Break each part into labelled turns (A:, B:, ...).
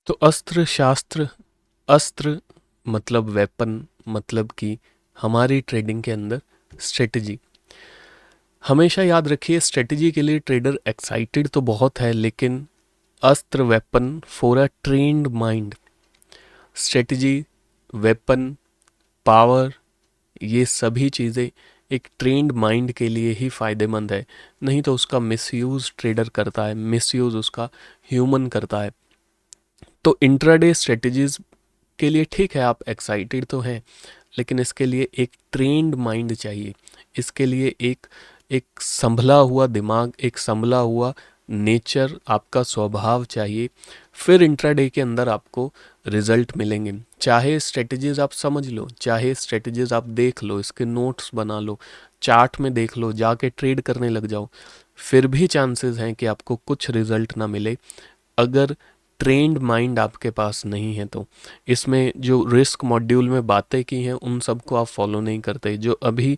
A: तो अस्त्र शास्त्र, अस्त्र मतलब वेपन, मतलब कि हमारी ट्रेडिंग के अंदर स्ट्रेटजी। हमेशा याद रखिए, स्ट्रेटजी के लिए ट्रेडर एक्साइटेड तो बहुत है, लेकिन अस्त्र weapon for a trained mind. Strategy, weapon, power, ये सभी चीज़ें एक ट्रेन्ड माइंड के लिए ही फ़ायदेमंद है। नहीं तो उसका मिसयूज़ ट्रेडर करता है, मिसयूज़ उसका ह्यूमन करता है। तो इंट्राडे स्ट्रेटजीज के लिए ठीक है, आप एक्साइटेड तो हैं, लेकिन इसके लिए एक ट्रेन्ड माइंड चाहिए। इसके लिए एक संभला हुआ दिमाग, एक संभला हुआ नेचर, आपका स्वभाव चाहिए। फिर इंट्राडे के अंदर आपको रिजल्ट मिलेंगे। चाहे स्ट्रेटजीज आप समझ लो, चाहे स्ट्रेटजीज आप देख लो, इसके नोट्स बना लो, चार्ट में देख लो, जाके ट्रेड करने लग जाओ, फिर भी चांसेस हैं कि आपको कुछ रिजल्ट ना मिले अगर ट्रेन्ड माइंड आपके पास नहीं है। तो इसमें जो रिस्क मॉड्यूल में बातें की हैं उन सबको आप फॉलो नहीं करते, जो अभी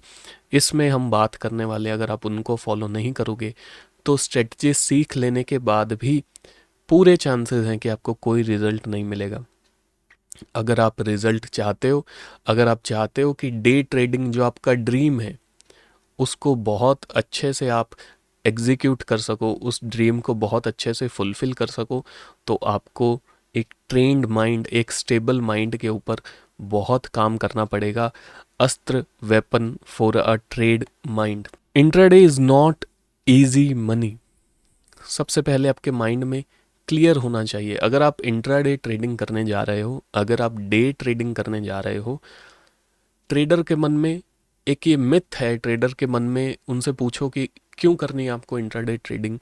A: इसमें हम बात करने वाले, अगर आप उनको फॉलो नहीं करोगे तो स्ट्रेटजी सीख लेने के बाद भी पूरे चांसेस हैं कि आपको कोई रिजल्ट नहीं मिलेगा। अगर आप रिजल्ट चाहते हो, अगर आप चाहते हो कि डे ट्रेडिंग जो आपका ड्रीम है उसको बहुत अच्छे से आप एग्जीक्यूट कर सको, उस ड्रीम को बहुत अच्छे से फुलफिल कर सको, तो आपको एक ट्रेन्ड माइंड, एक स्टेबल माइंड के ऊपर बहुत काम करना पड़ेगा। अस्त्र, weapon for a trade mind. Intraday is not easy money. सबसे पहले आपके माइंड में क्लियर होना चाहिए। अगर आप इंट्राडे ट्रेडिंग करने जा रहे हो, अगर आप डे ट्रेडिंग करने जा रहे हो, ट्रेडर के मन में एक ये मिथ है, ट्रेडर के मन में उनसे पूछो कि क्यों करनी है आपको इंट्राडे ट्रेडिंग,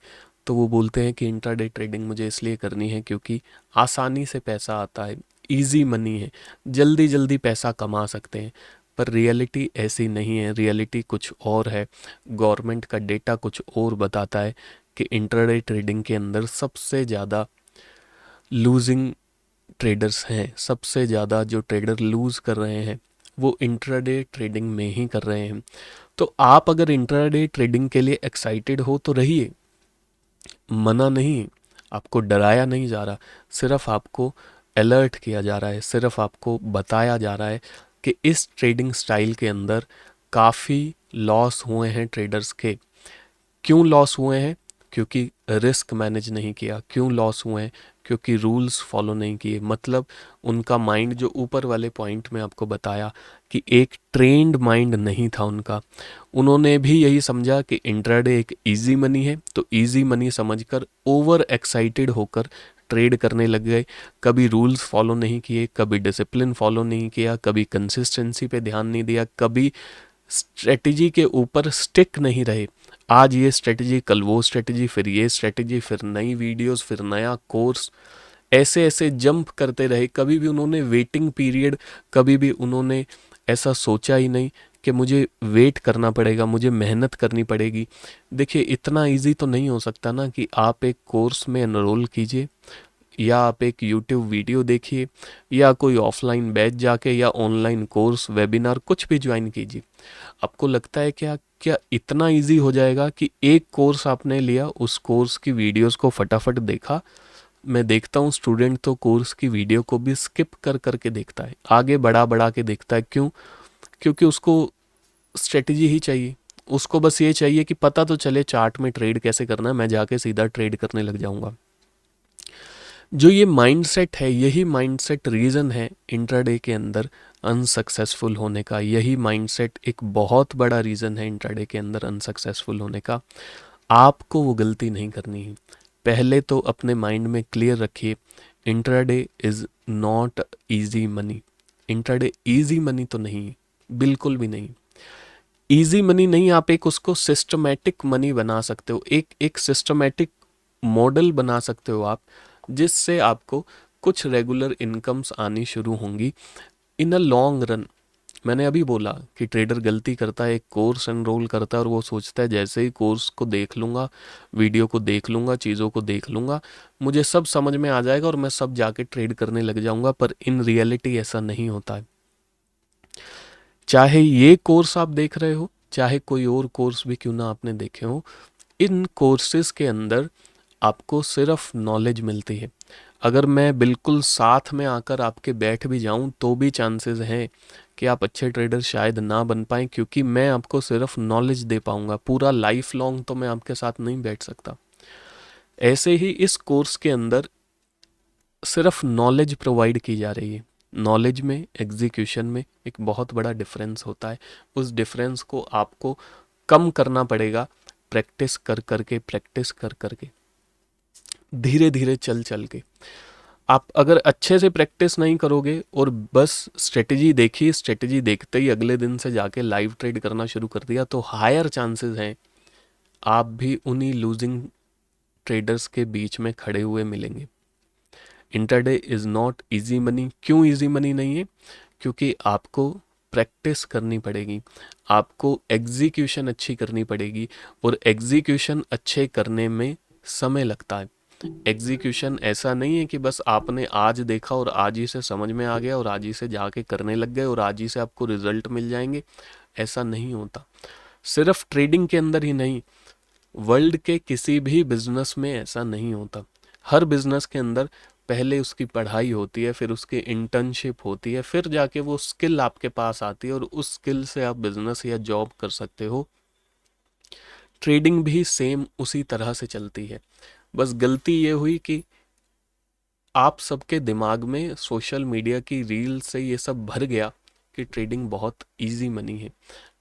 A: तो वो बोलते हैं कि इंट्राडे ट्रेडिंग मुझे इसलिए करनी है क्योंकि आसानी से पैसा आता है, इजी मनी है, जल्दी जल्दी पैसा कमा सकते हैं। पर रियलिटी ऐसी नहीं है, रियलिटी कुछ और है। गवर्नमेंट का डेटा कुछ और बताता है कि इंट्राडे ट्रेडिंग के अंदर सबसे ज़्यादा लूजिंग ट्रेडर्स हैं, सबसे ज़्यादा जो ट्रेडर लूज़ कर रहे हैं वो इंट्राडे ट्रेडिंग में ही कर रहे हैं। तो आप अगर इंट्राडे ट्रेडिंग के लिए एक्साइटेड हो तो रहिए, मना नहीं, आपको डराया नहीं जा रहा, सिर्फ आपको अलर्ट किया जा रहा है, सिर्फ आपको बताया जा रहा है कि इस ट्रेडिंग स्टाइल के अंदर काफ़ी लॉस हुए हैं ट्रेडर्स के। क्यों लॉस हुए हैं? क्योंकि रिस्क मैनेज नहीं किया। क्यों लॉस हुए हैं? क्योंकि रूल्स फॉलो नहीं किए। मतलब उनका माइंड, जो ऊपर वाले पॉइंट में आपको बताया कि एक ट्रेन्ड माइंड नहीं था उनका, उन्होंने भी यही समझा कि इंट्राडे एक इजी मनी है, तो इजी मनी समझकर ओवर एक्साइटेड होकर ट्रेड करने लग गए। कभी रूल्स फॉलो नहीं किए, कभी डिसिप्लिन फॉलो नहीं किया, कभी कंसिस्टेंसी पे ध्यान नहीं दिया, कभी स्ट्रेटजी के ऊपर स्टिक नहीं रहे। आज ये स्ट्रेटजी, कल वो स्ट्रेटजी, फिर ये स्ट्रेटजी, फिर नई वीडियोस, फिर नया कोर्स, ऐसे ऐसे जंप करते रहे। कभी भी उन्होंने वेटिंग पीरियड, कभी भी उन्होंने ऐसा सोचा ही नहीं कि मुझे वेट करना पड़ेगा, मुझे मेहनत करनी पड़ेगी। देखिए, इतना इजी तो नहीं हो सकता ना कि आप एक कोर्स में एनरोल कीजिए, या आप एक यूट्यूब वीडियो देखिए, या कोई ऑफलाइन बैच जाके, या ऑनलाइन कोर्स, वेबिनार कुछ भी ज्वाइन कीजिए। आपको लगता है क्या क्या इतना इजी हो जाएगा कि एक कोर्स आपने लिया, उस कोर्स की वीडियोस को फटाफट देखा? मैं देखता हूँ स्टूडेंट तो कोर्स की वीडियो को भी स्किप कर करके देखता है, आगे बढ़ा बढ़ा के देखता है। क्यों? क्योंकि उसको स्ट्रेटजी ही चाहिए। उसको बस ये चाहिए कि पता तो चले चार्ट में ट्रेड कैसे करना है, मैं जाके सीधा ट्रेड करने लग जाऊंगा। जो ये माइंडसेट है, यही माइंडसेट रीज़न है इंट्राडे के अंदर अनसक्सेसफुल होने का। यही माइंडसेट एक बहुत बड़ा रीज़न है इंट्राडे के अंदर अनसक्सेसफुल होने का। आपको वो गलती नहीं करनी है। पहले तो अपने माइंड में क्लियर रखिए, intraday is not easy money. Intraday easy money तो नहीं, बिल्कुल भी नहीं। इजी मनी नहीं, आप एक उसको सिस्टमैटिक मनी बना सकते हो, एक एक सिस्टमैटिक मॉडल बना सकते हो आप, जिससे आपको कुछ रेगुलर इनकम्स आनी शुरू होंगी इन अ लॉन्ग रन। मैंने अभी बोला कि ट्रेडर गलती करता है, एक कोर्स एनरोल करता है और वो सोचता है जैसे ही कोर्स को देख लूँगा, वीडियो को देख लूँगा, चीज़ों को देख लूँगा, मुझे सब समझ में आ जाएगा और मैं सब जाके ट्रेड करने लग जाऊँगा। पर इन रियलिटी ऐसा नहीं होता है। चाहे ये कोर्स आप देख रहे हो, चाहे कोई और कोर्स भी क्यों ना आपने देखे हो, इन कोर्सेज के अंदर आपको सिर्फ नॉलेज मिलती है। अगर मैं बिल्कुल साथ में आकर आपके बैठ भी जाऊं तो भी चांसेस हैं कि आप अच्छे ट्रेडर शायद ना बन पाएँ, क्योंकि मैं आपको सिर्फ नॉलेज दे पाऊंगा, पूरा लाइफ लॉन्ग तो मैं आपके साथ नहीं बैठ सकता। ऐसे ही इस कोर्स के अंदर सिर्फ नॉलेज प्रोवाइड की जा रही है। नॉलेज में, एग्जीक्यूशन में एक बहुत बड़ा डिफरेंस होता है। उस डिफरेंस को आपको कम करना पड़ेगा प्रैक्टिस कर करके, प्रैक्टिस कर करके, धीरे धीरे चल चल के। आप अगर अच्छे से प्रैक्टिस नहीं करोगे और बस स्ट्रेटजी देखी, स्ट्रेटजी देखते ही अगले दिन से जाके लाइव ट्रेड करना शुरू कर दिया, तो हायर चांसेस हैं आप भी उन्हीं लूजिंग ट्रेडर्स के बीच में खड़े हुए मिलेंगे। Intraday is not easy money. क्यों इजी मनी नहीं है? क्योंकि आपको प्रैक्टिस करनी पड़ेगी, आपको एग्जीक्यूशन अच्छी करनी पड़ेगी, और एग्जीक्यूशन अच्छे करने में समय लगता है। एग्जीक्यूशन ऐसा नहीं है कि बस आपने आज देखा और आज ही से समझ में आ गया और आज ही से जाके करने लग गए और आज ही से आपको रिजल्ट मिल जाएंगे। ऐसा नहीं होता। सिर्फ ट्रेडिंग के अंदर ही नहीं, वर्ल्ड के किसी भी बिजनेस में ऐसा नहीं होता। हर बिजनेस के अंदर पहले उसकी पढ़ाई होती है, फिर उसकी इंटर्नशिप होती है, फिर जाके वो स्किल आपके पास आती है और उस स्किल से आप बिजनेस या जॉब कर सकते हो। ट्रेडिंग भी सेम उसी तरह से चलती है। बस गलती ये हुई कि आप सबके दिमाग में सोशल मीडिया की रील से ये सब भर गया कि ट्रेडिंग बहुत इजी मनी है,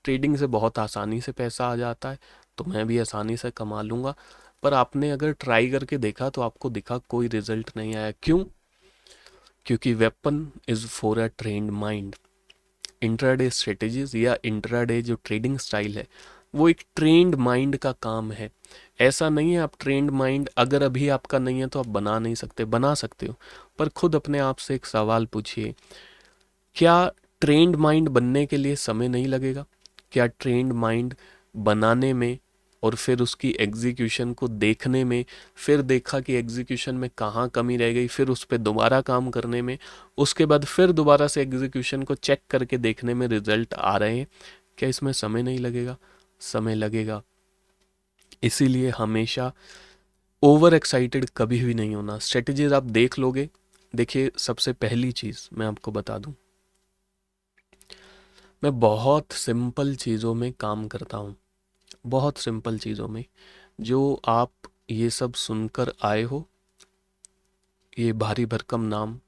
A: ट्रेडिंग से बहुत आसानी से पैसा आ जाता है, तो मैं भी आसानी से कमा लूँगा। पर आपने अगर ट्राई करके देखा तो आपको दिखा कोई रिजल्ट नहीं आया। क्यों? क्योंकि weapon is for a trained mind. Intraday strategies या इंट्राडे जो ट्रेडिंग स्टाइल है वो एक ट्रेन्ड माइंड का काम है। ऐसा नहीं है आप ट्रेन्ड माइंड अगर अभी आपका नहीं है तो आप बना नहीं सकते, बना सकते हो। पर खुद अपने आप से एक सवाल पूछिए, क्या ट्रेन्ड माइंड बनने के लिए समय नहीं लगेगा? क्या ट्रेन्ड माइंड बनाने में और फिर उसकी एग्जीक्यूशन को देखने में, फिर देखा कि एग्जीक्यूशन में कहाँ कमी रह गई, फिर उस पर दोबारा काम करने में, उसके बाद फिर दोबारा से एग्जीक्यूशन को चेक करके देखने में रिजल्ट आ रहे हैं, क्या इसमें समय नहीं लगेगा? समय लगेगा। इसीलिए हमेशा ओवर एक्साइटेड कभी भी नहीं होना। स्ट्रेटजीज आप देख लोगे। देखिए, सबसे पहली चीज़ मैं आपको बता दूं, मैं बहुत सिंपल चीज़ों में काम करता हूँ, बहुत सिंपल चीज़ों में। जो आप ये सब सुनकर आए हो, ये भारी भरकम नाम,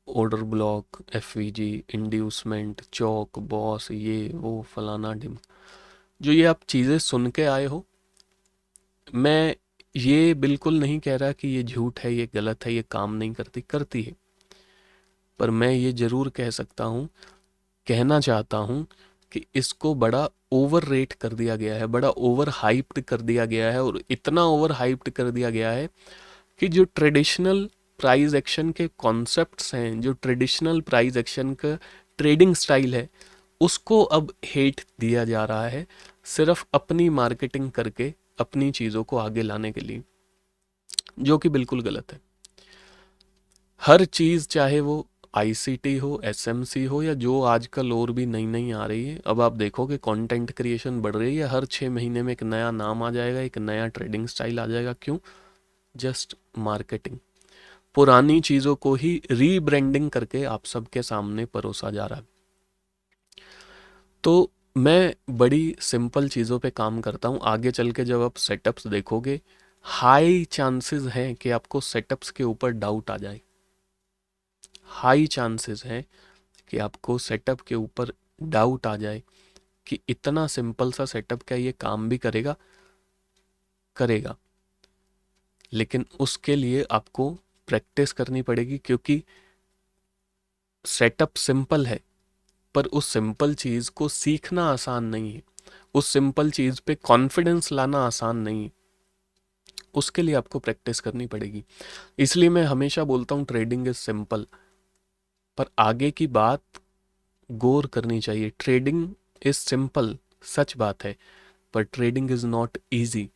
A: ऑर्डर ब्लॉक, एफवीजी, इंड्यूसमेंट, चौक, बॉस, ये वो फलाना डिम, जो ये आप चीज़ें सुन के आए हो, मैं ये बिल्कुल नहीं कह रहा कि ये झूठ है, ये गलत है, ये काम नहीं करती, करती है। पर मैं ये ज़रूर कह सकता हूँ, कहना चाहता हूँ कि इसको बड़ा ओवर रेट कर दिया गया है, बड़ा ओवर हाइप्ड कर दिया गया है, और इतना ओवर हाइप्ड कर दिया गया है कि जो ट्रेडिशनल प्राइस एक्शन के कॉन्सेप्ट्स हैं, जो ट्रेडिशनल प्राइस एक्शन का ट्रेडिंग स्टाइल है, उसको अब हेट दिया जा रहा है, सिर्फ अपनी मार्केटिंग करके अपनी चीज़ों को आगे लाने के लिए, जो कि बिल्कुल गलत है। हर चीज़, चाहे वो आईसीटी हो, एसएमसी हो, या जो आजकल और भी नई नई आ रही है, अब आप देखोगे कंटेंट क्रिएशन बढ़ रही है, हर 6 महीने में एक नया नाम आ जाएगा, एक नया ट्रेडिंग स्टाइल आ जाएगा। क्यों? Just marketing. पुरानी चीज़ों को ही रीब्रांडिंग करके आप सबके सामने परोसा जा रहा है। तो मैं बड़ी सिंपल चीज़ों पे काम करता हूँ। आगे चल के जब आप सेटअप्स देखोगे, हाई चांसेस हैं कि आपको सेटअप्स के ऊपर डाउट आ जाए। हाई चांसेस हैं कि आपको सेटअप के ऊपर डाउट आ जाए कि इतना सिंपल सा सेटअप क्या ये काम भी करेगा? करेगा, लेकिन उसके लिए आपको प्रैक्टिस करनी पड़ेगी, क्योंकि सेटअप सिंपल है पर उस सिंपल चीज़ को सीखना आसान नहीं है, उस सिंपल चीज़ पे कॉन्फिडेंस लाना आसान नहीं है, उसके लिए आपको प्रैक्टिस करनी पड़ेगी। इसलिए मैं हमेशा बोलता हूँ ट्रेडिंग इज सिंपल, पर आगे की बात गौर करनी चाहिए। ट्रेडिंग इज सिंपल, सच बात है, पर trading is not easy.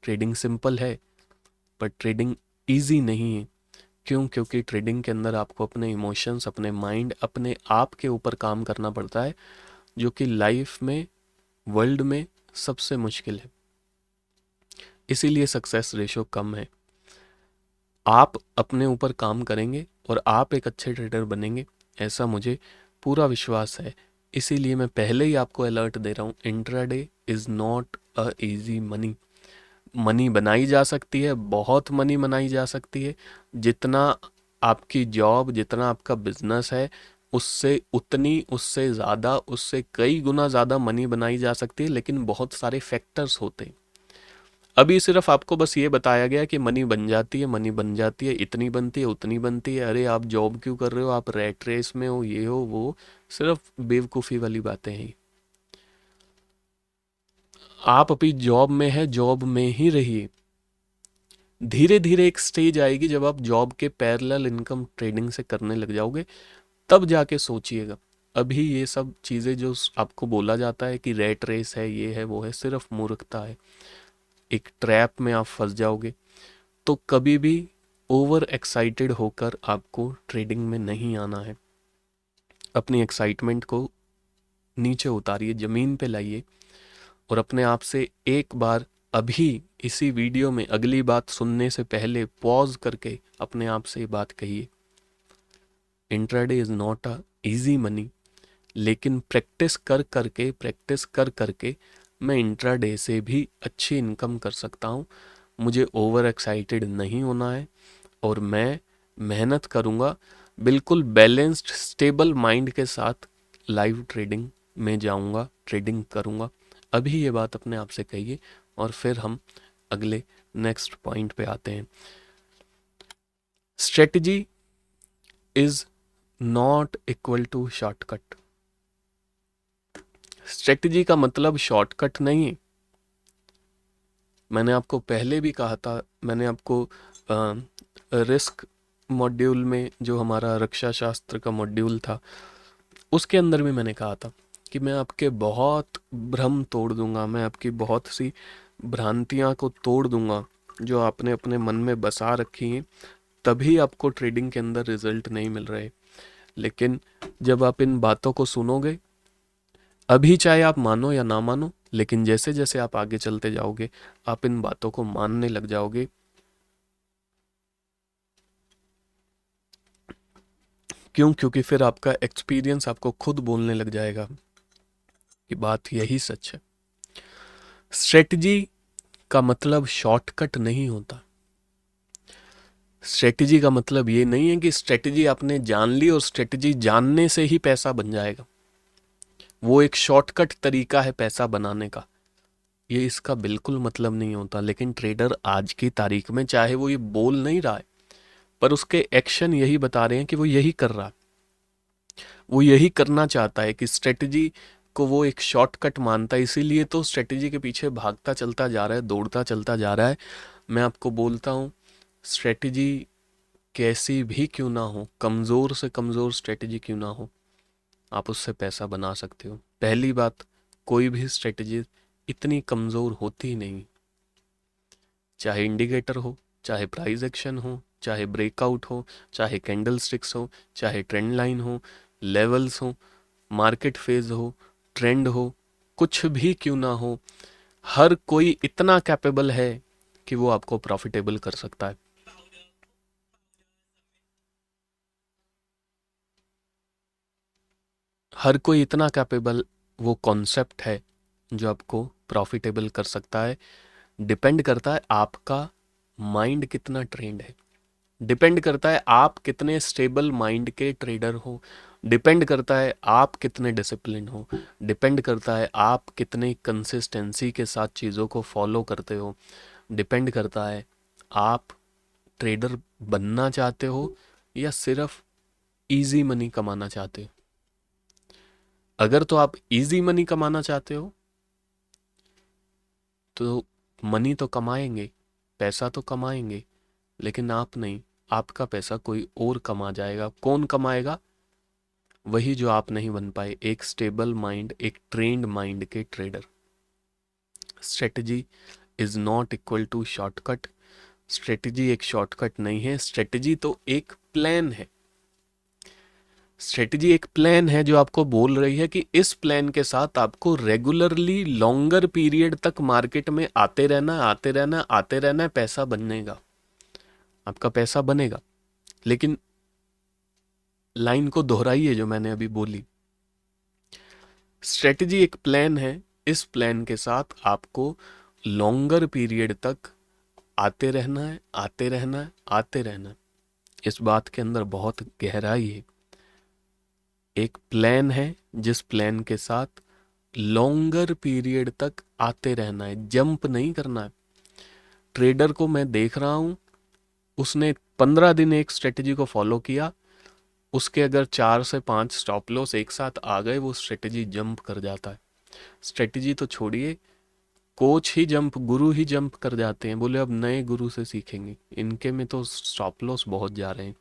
A: Trading simple है पर ट्रेडिंग ईजी नहीं है। क्यों? क्योंकि ट्रेडिंग के अंदर आपको अपने इमोशंस, अपने माइंड, अपने आप के ऊपर काम करना पड़ता है, जो कि लाइफ में, वर्ल्ड में सबसे मुश्किल है। इसीलिए सक्सेस रेशो कम है। आप अपने ऊपर काम करेंगे और आप एक अच्छे ट्रेडर बनेंगे, ऐसा मुझे पूरा विश्वास है। इसीलिए मैं पहले ही आपको अलर्ट दे रहा हूँ, intraday is not a easy money. Money बनाई जा सकती है, बहुत मनी बनाई जा सकती है। जितना आपकी जॉब, जितना आपका बिजनेस है, उससे उतनी, उससे ज़्यादा, उससे कई गुना ज़्यादा मनी बनाई जा सकती है, लेकिन बहुत सारे फैक्टर्स होते हैं। अभी सिर्फ आपको बस ये बताया गया कि मनी बन जाती है, मनी बन जाती है, इतनी बनती है, उतनी बनती है, अरे आप जॉब क्यों कर रहे हो, आप रैट रेस में हो, ये हो वो, सिर्फ बेवकूफ़ी वाली बातें हैं। आप अभी जॉब में है, जॉब में ही रहिए। धीरे धीरे एक स्टेज आएगी जब आप जॉब के पैरेलल इनकम ट्रेडिंग से करने लग जाओगे, तब जाके सोचिएगा। अभी ये सब चीज़ें जो आपको बोला जाता है कि रैट रेस है, ये है वो है, सिर्फ मूर्खता है। एक ट्रैप में आप फंस जाओगे। तो कभी भी ओवर एक्साइटेड होकर आपको ट्रेडिंग में नहीं आना है। अपनी एक्साइटमेंट को नीचे उतारिए, ज़मीन पे लाइए और अपने आप से एक बार अभी इसी वीडियो में अगली बात सुनने से पहले पॉज करके अपने आप से ये बात कहिए, intraday is not a easy money, लेकिन प्रैक्टिस कर करके मैं इंट्राडे से भी अच्छी इनकम कर सकता हूँ। मुझे ओवर एक्साइटेड नहीं होना है और मैं मेहनत करूँगा, बिल्कुल बैलेंस्ड स्टेबल माइंड के साथ लाइव ट्रेडिंग में जाऊँगा, ट्रेडिंग करूँगा। अभी ये बात अपने आप से कहिए और फिर हम अगले नेक्स्ट पॉइंट पे आते हैं। Strategy is not equal to shortcut. Strategy का मतलब शॉर्टकट नहीं है। मैंने आपको पहले भी कहा था, मैंने आपको रिस्क मॉड्यूल में, जो हमारा रक्षा शास्त्र का मॉड्यूल था, उसके अंदर भी मैंने कहा था कि मैं आपके बहुत भ्रम तोड़ दूंगा, मैं आपकी बहुत सी भ्रांतियां को तोड़ दूंगा जो आपने अपने मन में बसा रखी हैं, तभी आपको ट्रेडिंग के अंदर रिजल्ट नहीं मिल रहे। लेकिन जब आप इन बातों को सुनोगे, अभी चाहे आप मानो या ना मानो, लेकिन जैसे जैसे आप आगे चलते जाओगे आप इन बातों को मानने लग जाओगे। क्यों? क्योंकि फिर आपका एक्सपीरियंस आपको खुद बोलने लग जाएगा कि बात यही सच है। स्ट्रेटजी का मतलब शॉर्टकट नहीं होता। स्ट्रेटजी का मतलब ये नहीं है कि स्ट्रेटजी आपने जान ली और स्ट्रेटजी जानने से ही पैसा बन जाएगा। वो एक शॉर्टकट तरीका है पैसा बनाने का, ये इसका बिल्कुल मतलब नहीं होता। लेकिन ट्रेडर आज की तारीख में, चाहे वो ये बोल नहीं रहा है, पर उसके एक्शन यही बता रहे हैं कि वो यही कर रहा है। वो यही करना चाहता है कि स्ट्रेटजी को वो एक शॉर्टकट मानता है, इसीलिए तो स्ट्रेटजी के पीछे भागता चलता जा रहा है, दौड़ता चलता जा रहा है। मैं आपको बोलता हूँ, स्ट्रेटजी कैसी भी क्यों ना हो, कमज़ोर से कमज़ोर स्ट्रेटजी क्यों ना हो, आप उससे पैसा बना सकते हो। पहली बात, कोई भी स्ट्रेटजी इतनी कमज़ोर होती ही नहीं। चाहे इंडिकेटर हो, चाहे प्राइस एक्शन हो, चाहे ब्रेकआउट हो, चाहे कैंडल स्टिक्स हो, चाहे ट्रेंड लाइन हो, लेवल्स हो, मार्केट फेज हो, ट्रेंड हो, कुछ भी क्यों ना हो, हर कोई इतना कैपेबल है कि वो आपको प्रॉफिटेबल कर सकता है। हर कोई इतना कैपेबल, वो कॉन्सेप्ट है जो आपको प्रॉफिटेबल कर सकता है। डिपेंड करता है आपका माइंड कितना ट्रेंड है, डिपेंड करता है आप कितने स्टेबल माइंड के ट्रेडर हो, डिपेंड करता है आप कितने डिसिप्लिन हो, डिपेंड करता है आप कितने कंसिस्टेंसी के साथ चीज़ों को फॉलो करते हो, डिपेंड करता है आप ट्रेडर बनना चाहते हो या सिर्फ इजी मनी कमाना चाहते हो। अगर तो आप इजी मनी कमाना चाहते हो तो मनी तो कमाएंगे, पैसा तो कमाएंगे, लेकिन आप नहीं, आपका पैसा कोई और कमा जाएगा। कौन कमाएगा? वही जो आप नहीं बन पाए, एक स्टेबल माइंड, एक ट्रेंड माइंड के trader. Strategy is not equal to shortcut. Strategy एक शॉर्टकट नहीं है, स्ट्रेटजी तो एक प्लान है। स्ट्रेटजी एक प्लान है जो आपको बोल रही है कि इस प्लान के साथ आपको रेगुलरली लॉन्गर पीरियड तक मार्केट में आते रहना, आते रहना, आते रहना, पैसा बनेगा। आपका पैसा बनेगा, लेकिन लाइन को दोहराइए जो मैंने अभी बोली। स्ट्रेटजी एक प्लान है, इस प्लान के साथ आपको लॉन्गर पीरियड तक आते रहना है, आते रहना है, आते रहना है। इस बात के अंदर बहुत गहराई है। एक प्लान है जिस प्लान के साथ लॉन्गर पीरियड तक आते रहना है, जंप नहीं करना है। ट्रेडर को मैं देख रहा हूं, उसने 15 दिन एक स्ट्रेटजी को फॉलो किया, उसके अगर 4 से 5 स्टॉप लॉस एक साथ आ गए, वो स्ट्रेटजी जंप कर जाता है। स्ट्रेटजी तो छोड़िए, कोच ही जंप, गुरु ही जंप कर जाते हैं। बोले अब नए गुरु से सीखेंगे, इनके में तो स्टॉप लॉस बहुत जा रहे हैं।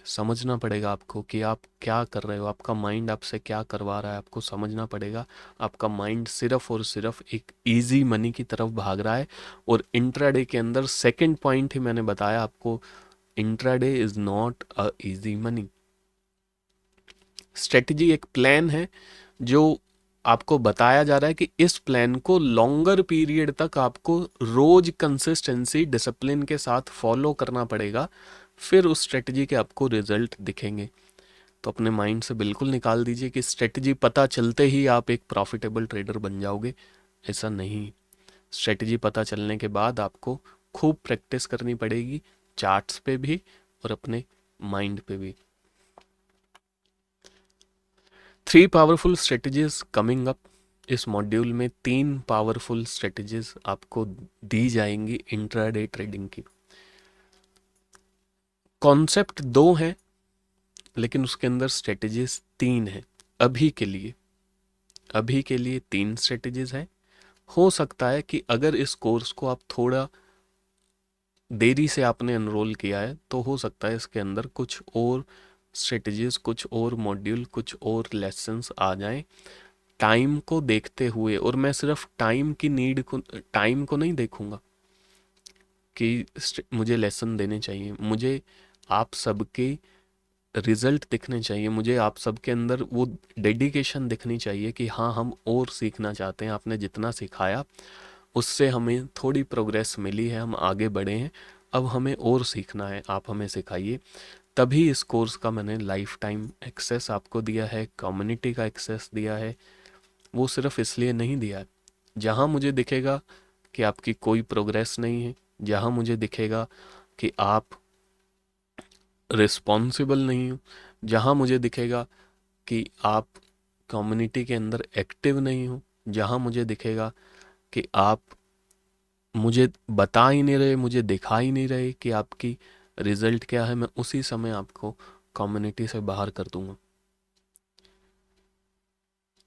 A: समझना पड़ेगा आपको कि आप क्या कर रहे हो, आपका माइंड आपसे क्या करवा रहा है, आपको समझना पड़ेगा। आपका माइंड सिर्फ और सिर्फ एक इजी मनी की तरफ भाग रहा है। और इंट्राडे के अंदर सेकंड पॉइंट ही मैंने बताया आपको, intraday is not a easy money. Strategy एक प्लान है जो आपको बताया जा रहा है कि इस प्लान को लॉन्गर पीरियड तक आपको रोज कंसिस्टेंसी डिसिप्लिन के साथ फॉलो करना पड़ेगा, फिर उस स्ट्रेटजी के आपको रिजल्ट दिखेंगे। तो अपने माइंड से बिल्कुल निकाल दीजिए कि स्ट्रेटजी पता चलते ही आप एक प्रॉफिटेबल ट्रेडर बन जाओगे, ऐसा नहीं। स्ट्रेटजी पता चलने के बाद आपको खूब प्रैक्टिस करनी पड़ेगी, चार्ट्स पे भी और अपने माइंड पे भी। 3 पावरफुल स्ट्रेटजीज कमिंग अप। इस मॉड्यूल में 3 पावरफुल स्ट्रेटजीज आपको दी जाएंगी इंट्राडे ट्रेडिंग की। कॉन्सेप्ट 2 है, लेकिन उसके अंदर स्ट्रेटजीज 3 है। अभी के लिए, अभी के लिए 3 स्ट्रेटजीज है। हो सकता है कि अगर इस कोर्स को आप थोड़ा देरी से आपने एनरोल किया है, तो हो सकता है इसके अंदर कुछ और स्ट्रेटजीज, कुछ और मॉड्यूल, कुछ और लेसन्स आ जाएं टाइम को देखते हुए। और मैं सिर्फ टाइम की नीड को, टाइम को नहीं देखूंगा कि मुझे लेसन देने चाहिए, मुझे आप सबके रिजल्ट दिखने चाहिए, मुझे आप सबके अंदर वो डेडिकेशन दिखनी चाहिए कि हाँ हम और सीखना चाहते हैं। आपने जितना सिखाया उससे हमें थोड़ी प्रोग्रेस मिली है, हम आगे बढ़े हैं, अब हमें और सीखना है, आप हमें सिखाइए। तभी इस कोर्स का मैंने लाइफ टाइम एक्सेस आपको दिया है, कम्युनिटी का एक्सेस दिया है। वो सिर्फ इसलिए नहीं दिया है। जहाँ मुझे दिखेगा कि आपकी कोई प्रोग्रेस नहीं है, जहाँ मुझे दिखेगा कि आप रिस्पॉन्सिबल नहीं हो, जहाँ मुझे दिखेगा कि आप कम्युनिटी के अंदर एक्टिव नहीं हो, जहाँ मुझे दिखेगा कि आप मुझे बता ही नहीं रहे, मुझे दिखा ही नहीं रहे कि आपकी रिजल्ट क्या है, मैं उसी समय आपको कम्युनिटी से बाहर कर दूंगा।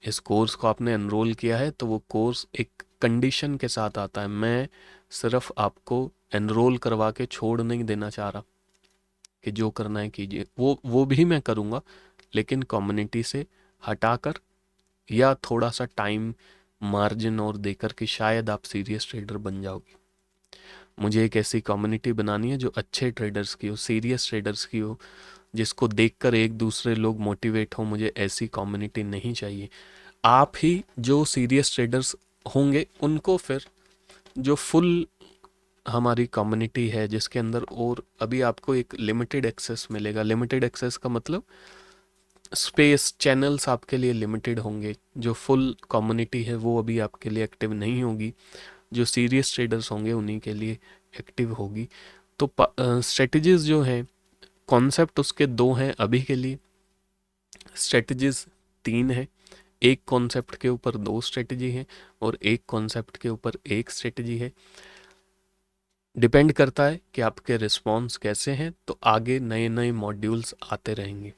A: इस कोर्स को आपने एनरोल किया है तो वो कोर्स एक कंडीशन के साथ आता है। मैं सिर्फ आपको एनरोल करवा के छोड़ नहीं देना चाह रहा कि जो करना है कीजिए, वो भी मैं करूँगा, लेकिन कम्युनिटी से हटाकर या थोड़ा सा टाइम मार्जिन और देकर कि शायद आप सीरियस ट्रेडर बन जाओगे। मुझे एक ऐसी कम्युनिटी बनानी है जो अच्छे ट्रेडर्स की हो, सीरियस ट्रेडर्स की हो, जिसको देखकर एक दूसरे लोग मोटिवेट हो। मुझे ऐसी कम्युनिटी नहीं चाहिए। आप ही जो सीरियस ट्रेडर्स होंगे उनको फिर जो फुल हमारी कम्युनिटी है जिसके अंदर, और अभी आपको एक लिमिटेड एक्सेस मिलेगा। लिमिटेड एक्सेस का मतलब स्पेस, चैनल्स आपके लिए लिमिटेड होंगे। जो फुल कम्युनिटी है वो अभी आपके लिए एक्टिव नहीं होगी, जो सीरियस ट्रेडर्स होंगे उन्हीं के लिए एक्टिव होगी। तो स्ट्रेटजीज जो हैं, कॉन्सेप्ट उसके 2 हैं अभी के लिए, स्ट्रेटजीज 3 है। एक कॉन्सेप्ट के ऊपर 2 स्ट्रेटजी है और एक कॉन्सेप्ट के ऊपर एक स्ट्रेटजी है। डिपेंड करता है कि आपके रिस्पॉन्स कैसे हैं, तो आगे नए नए मॉड्यूल्स आते रहेंगे।